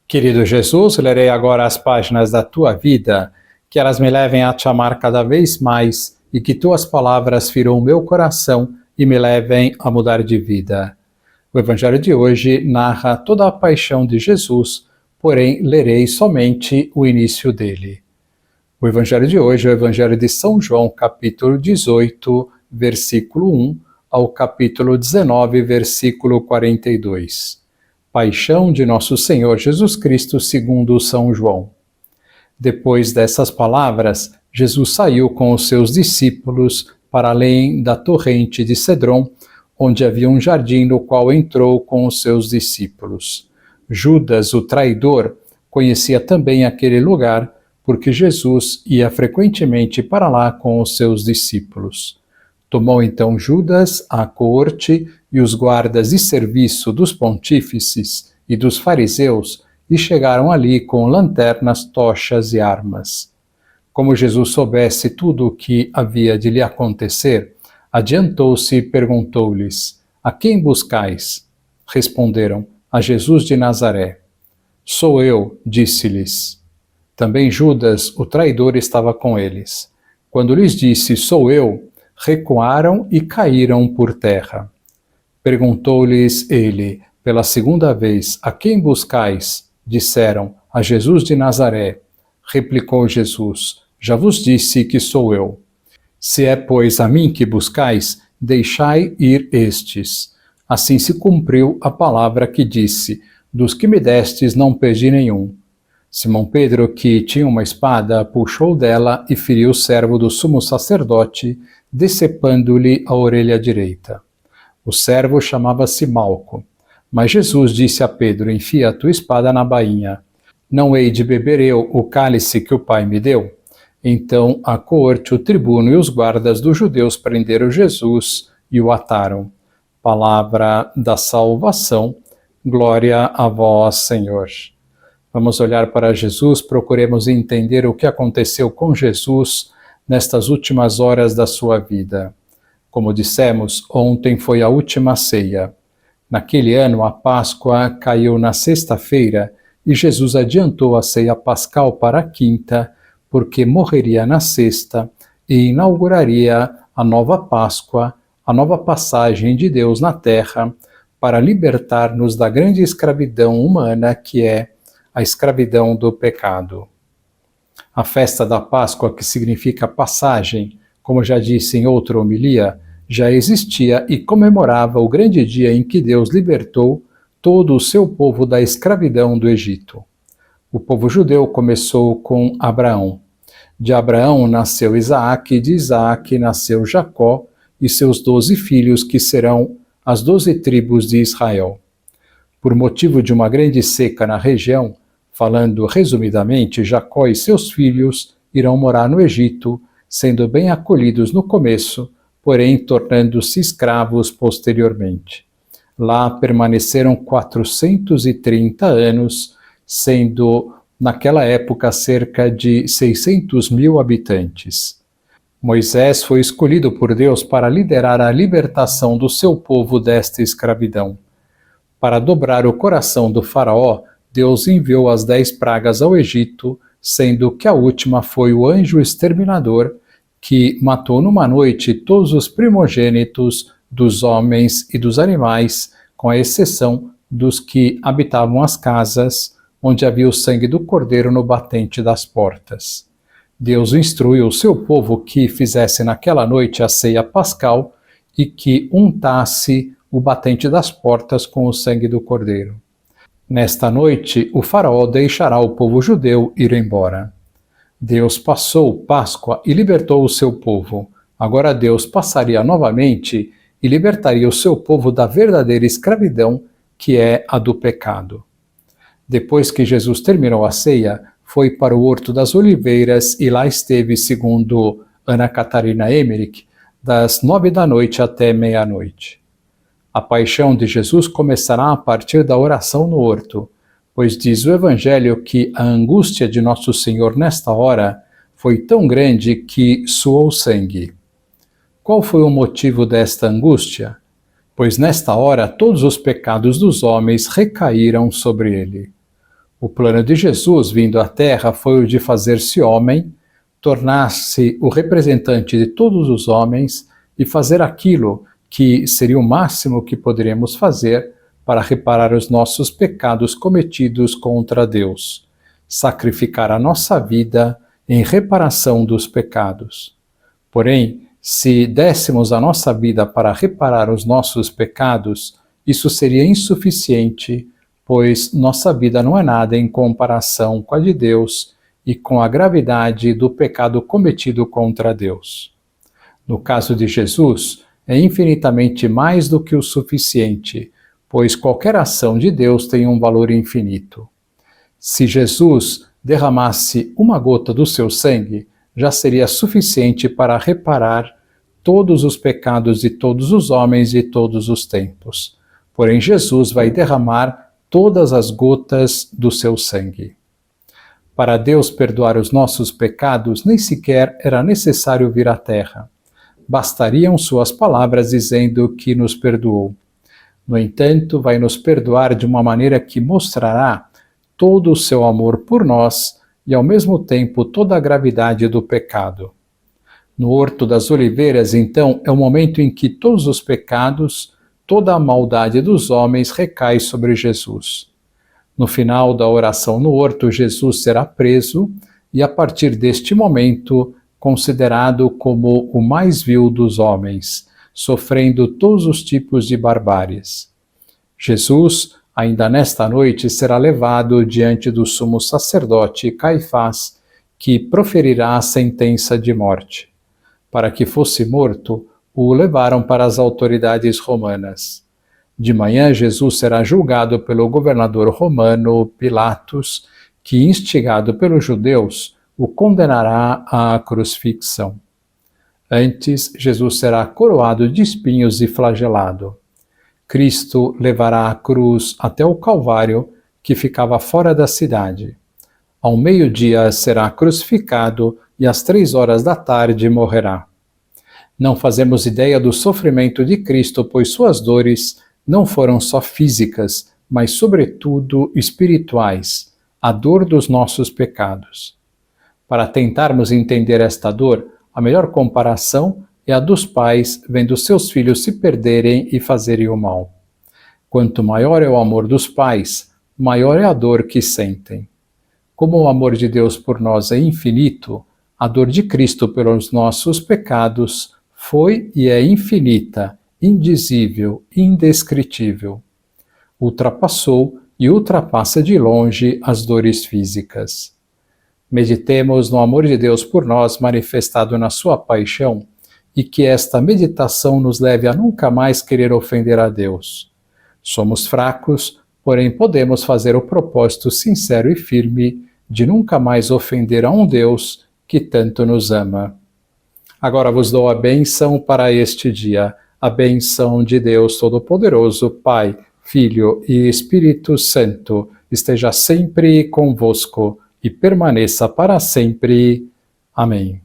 Querido Jesus, lerei agora as páginas da tua vida, que elas me levem a te amar cada vez mais e que tuas palavras firam o meu coração e me levem a mudar de vida. O Evangelho de hoje narra toda a paixão de Jesus, porém lerei somente o início dele. O Evangelho de hoje é o Evangelho de São João, capítulo 18, versículo 1, ao capítulo 19, versículo 42. Paixão de Nosso Senhor Jesus Cristo segundo São João. Depois dessas palavras, Jesus saiu com os seus discípulos para além da torrente de Cedron, onde havia um jardim no qual entrou com os seus discípulos. Judas, o traidor, conhecia também aquele lugar, porque Jesus ia frequentemente para lá com os seus discípulos. Tomou então Judas a coorte e os guardas de serviço dos pontífices e dos fariseus e chegaram ali com lanternas, tochas e armas. Como Jesus soubesse tudo o que havia de lhe acontecer, adiantou-se e perguntou-lhes: A quem buscais? Responderam: A Jesus de Nazaré. Sou eu, disse-lhes. Também Judas, o traidor, estava com eles. Quando lhes disse: Sou eu, recuaram e caíram por terra. Perguntou-lhes ele, pela segunda vez: A quem buscais? Disseram: A Jesus de Nazaré. Replicou Jesus: Já vos disse que sou eu. Se é, pois, a mim que buscais, deixai ir estes. Assim se cumpriu a palavra que disse: Dos que me destes não perdi nenhum. Simão Pedro, que tinha uma espada, puxou dela e feriu o servo do sumo sacerdote, decepando-lhe a orelha direita. O servo chamava-se Malco. Mas Jesus disse a Pedro: Enfia a tua espada na bainha. Não hei de beber eu o cálice que o Pai me deu? Então a coorte, o tribuno e os guardas dos judeus prenderam Jesus e o ataram. Palavra da salvação. Glória a vós, Senhor. Vamos olhar para Jesus, procuremos entender o que aconteceu com Jesus nestas últimas horas da sua vida. Como dissemos, ontem foi a última ceia. Naquele ano, a Páscoa caiu na sexta-feira e Jesus adiantou a ceia pascal para a quinta, porque morreria na sexta e inauguraria a nova Páscoa, a nova passagem de Deus na terra, para libertar-nos da grande escravidão humana que é a escravidão do pecado. A festa da Páscoa, que significa passagem, como já disse em outra homilia, já existia e comemorava o grande dia em que Deus libertou todo o seu povo da escravidão do Egito. O povo judeu começou com Abraão. De Abraão nasceu Isaque, de Isaque nasceu Jacó e seus 12 filhos, que serão as 12 tribos de Israel. Por motivo de uma grande seca na região, falando resumidamente, Jacó e seus filhos irão morar no Egito, sendo bem acolhidos no começo, porém tornando-se escravos posteriormente. Lá permaneceram 430 anos, sendo naquela época cerca de 600 mil habitantes. Moisés foi escolhido por Deus para liderar a libertação do seu povo desta escravidão. Para dobrar o coração do faraó, Deus enviou as 10 pragas ao Egito, sendo que a última foi o anjo exterminador, que matou numa noite todos os primogênitos dos homens e dos animais, com a exceção dos que habitavam as casas, onde havia o sangue do cordeiro no batente das portas. Deus instruiu o seu povo que fizesse naquela noite a ceia pascal e que untasse o batente das portas com o sangue do cordeiro. Nesta noite, o faraó deixará o povo judeu ir embora. Deus passou Páscoa e libertou o seu povo. Agora Deus passaria novamente e libertaria o seu povo da verdadeira escravidão, que é a do pecado. Depois que Jesus terminou a ceia, foi para o Horto das Oliveiras e lá esteve, segundo Ana Catarina Emmerich, das 9 da noite até meia-noite. A paixão de Jesus começará a partir da oração no horto, pois diz o Evangelho que a angústia de Nosso Senhor nesta hora foi tão grande que suou sangue. Qual foi o motivo desta angústia? Pois nesta hora todos os pecados dos homens recaíram sobre ele. O plano de Jesus vindo à Terra foi o de fazer-se homem, tornar-se o representante de todos os homens e fazer aquilo que seria o máximo que poderíamos fazer para reparar os nossos pecados cometidos contra Deus, sacrificar a nossa vida em reparação dos pecados. Porém, se dessemos a nossa vida para reparar os nossos pecados, isso seria insuficiente, pois nossa vida não é nada em comparação com a de Deus e com a gravidade do pecado cometido contra Deus. No caso de Jesus, é infinitamente mais do que o suficiente, pois qualquer ação de Deus tem um valor infinito. Se Jesus derramasse uma gota do seu sangue, já seria suficiente para reparar todos os pecados de todos os homens de todos os tempos. Porém, Jesus vai derramar todas as gotas do seu sangue. Para Deus perdoar os nossos pecados, nem sequer era necessário vir à Terra. Bastariam suas palavras dizendo que nos perdoou. No entanto, vai nos perdoar de uma maneira que mostrará todo o seu amor por nós e, ao mesmo tempo, toda a gravidade do pecado. No Horto das Oliveiras, então, é o momento em que todos os pecados, toda a maldade dos homens recai sobre Jesus. No final da oração no horto, Jesus será preso e, a partir deste momento, considerado como o mais vil dos homens, sofrendo todos os tipos de barbáries. Jesus, ainda nesta noite, será levado diante do sumo sacerdote Caifás, que proferirá a sentença de morte. Para que fosse morto, o levaram para as autoridades romanas. De manhã, Jesus será julgado pelo governador romano Pilatos, que, instigado pelos judeus, o condenará à crucifixão. Antes, Jesus será coroado de espinhos e flagelado. Cristo levará a cruz até o Calvário, que ficava fora da cidade. Ao meio-dia será crucificado e às 15h morrerá. Não fazemos ideia do sofrimento de Cristo, pois suas dores não foram só físicas, mas sobretudo espirituais, a dor dos nossos pecados. Para tentarmos entender esta dor, a melhor comparação é a dos pais vendo seus filhos se perderem e fazerem o mal. Quanto maior é o amor dos pais, maior é a dor que sentem. Como o amor de Deus por nós é infinito, a dor de Cristo pelos nossos pecados foi e é infinita, indizível, indescritível. Ultrapassou e ultrapassa de longe as dores físicas. Meditemos no amor de Deus por nós manifestado na sua paixão e que esta meditação nos leve a nunca mais querer ofender a Deus. Somos fracos, porém podemos fazer o propósito sincero e firme de nunca mais ofender a um Deus que tanto nos ama. Agora vos dou a bênção para este dia, a bênção de Deus Todo-Poderoso, Pai, Filho e Espírito Santo, esteja sempre convosco e permaneça para sempre. Amém.